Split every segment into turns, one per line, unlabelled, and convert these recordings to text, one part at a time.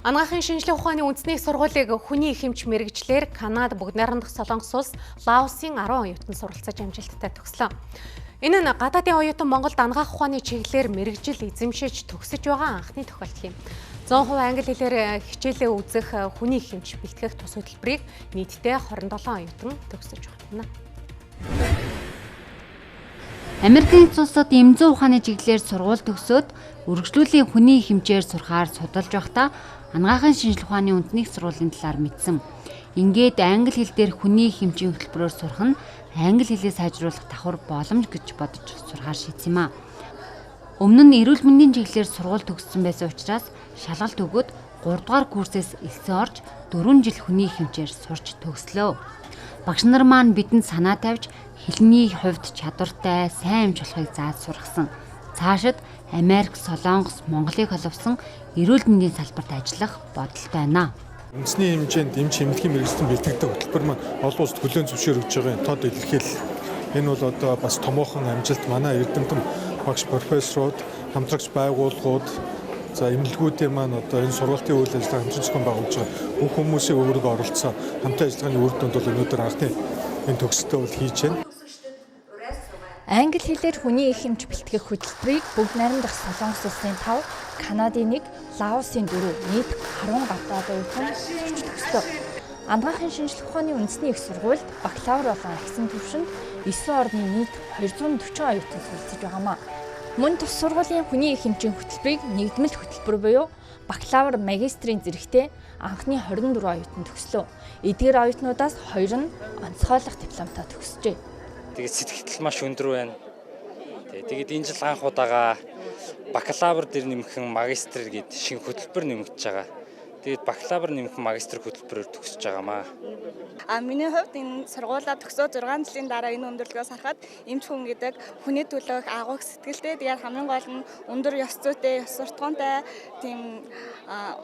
Анагаахын шинжлэх ухааны үндэсний сургуулийг хүний их эмч мэрэгчлэр Канада, Бүгд найрамдах Солонгос улс, Лаосын 10 оюутан суралцаж амжилттай төгслөө. Энэ нь гадаадын оюутан Монголд анагаах ухааны чиглэлээр мэрэгжил эзэмшиж төгсөж байгаа анхны тохиолдол юм. 100% англи хэлээр хичээлээ үзэх хүний их эмч бэлтгэх тус хөтөлбөрийг нийтдээ 27 оюутан төгсөж байна.
Америкийн улсад эмзэн ухааны чиглэлээр сургууль төгсөөд үргэлжлүүлийн хүний их хэмжээр сурахаар судалж байхдаа анагаахын шинжлэх ухааны үндэсний сургуулийн талаар мэдсэн. Ингээд англи хэл дээр хүний их хэмжийн хөтөлбөрөөр сурах нь англи хэлээ сайжруулах давхар боломж гэж бодож сурахаар шийдсэн юм а. Өмнө нь эрүүл мэндийн чиглэлээр сургууль төгссөн байсан учраас шалгалт өгөөд 3 дугаар курсээс элсэн орж 4 жил хүний их хэмжээр сурч төгслөө. Багш нар маань бидэнд санаа тавьж хэлний хувьд чадвартай, сайн эмч болохыг зааж сургасан. Цаашид Америк, Солонгос, Монголыг холбосон эрүүл мэндийн салбарт ажиллах бодолтой байна.
Үндэсний хэмжээнд эмч эмнэлгийн мэргэжлийн бэлтгэдэг хөтөлбөр маань олон улсад хүлээн зөвшөөрөгдөж байгаа тод илэрхийлэл. Энэ бол одоо бас томоохон амжилт манай эрдэмтэн багш профессорууд, хамтрагч байгууллагууд, за эмнэлгүүдийн маань одоо энэ сургалтын үйл ажиллагаа хамтран зохион байгуулж байгаа бүх хүмүүсийг өөрөөр оролцсон хамтын ажиллагааны үр дүнд бол өнөөдөр анхны энэ төгсөлтөө бол хийж байна.
Англи хэлээр хүний их эмч бэлтгэх хөтөлбөрийг Бүгд найрамдах Солонгос улсын 5, Канадын 1, Лаосын 4 нийт 10 гадаад оюутан сурч төгслөө. Анагаахын шинжлэх ухааны үндэсний их сургуульд бакалавр болон агсан түвшинд 9 орны нийт 240 оюутан суралцж байгаамаа. Мөн тус сургуулийн хүний их эмчийн хөтөлбөрийг нэгдмэл хөтөлбөр буюу бакалавр, магистрийн зэрэгтээ анхны 24 оюутан төгслөө. Эдгээр оюутнуудаас 2 нь онцгойлох дипломтой төгсжээ.
Тэгээд сэтгэл маш өндөр байна. Тэгээд энэ жил анх удаага бакалавр дээр нэмхэн магистр гээд шинэ хөтөлбөр нэмэгдэж байгаа. Тэгээд бакалавр нэмэх магистр хөтөлбөрөөр төгсөж байгаамаа.
Миний хувьд энэ сургуулаа төгсөө 6 жилийн дараа энэ өндөрлөгөөс харахад эмч хүн гэдэг хүний төлөөх агуух сэтгэлтэй, тэгээд хамгийн гол нь өндөр ёс зүйтэй, ёс суртахуунтай, тийм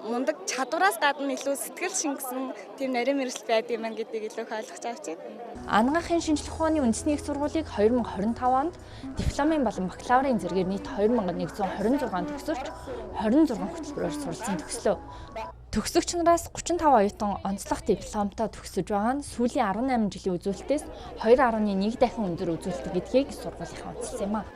мундаг чадвараас гадна илүү сэтгэл шингэсэн тийм нарийн мэргэжил байдаг юм гэдгийг илүү ойлгож авч байна.
Анагаахын шинжлэх ухааны үндэсний их сургуулийг 2025 онд дипломын болон бакалаврын зэргээр нийт 2126 төгсөлч 26 хөтөлбөрөөр суралцсан төгслөө. Төгсөгч нараас 35 оюутан онцлог дипломтой төгсөж байгаа нь сүүлийн 18 жилийн үзүүлэлтээс 2.1 дахин өндөр үзүүлэлт гэдгийг сургуулийнхаа онцлсан юм а.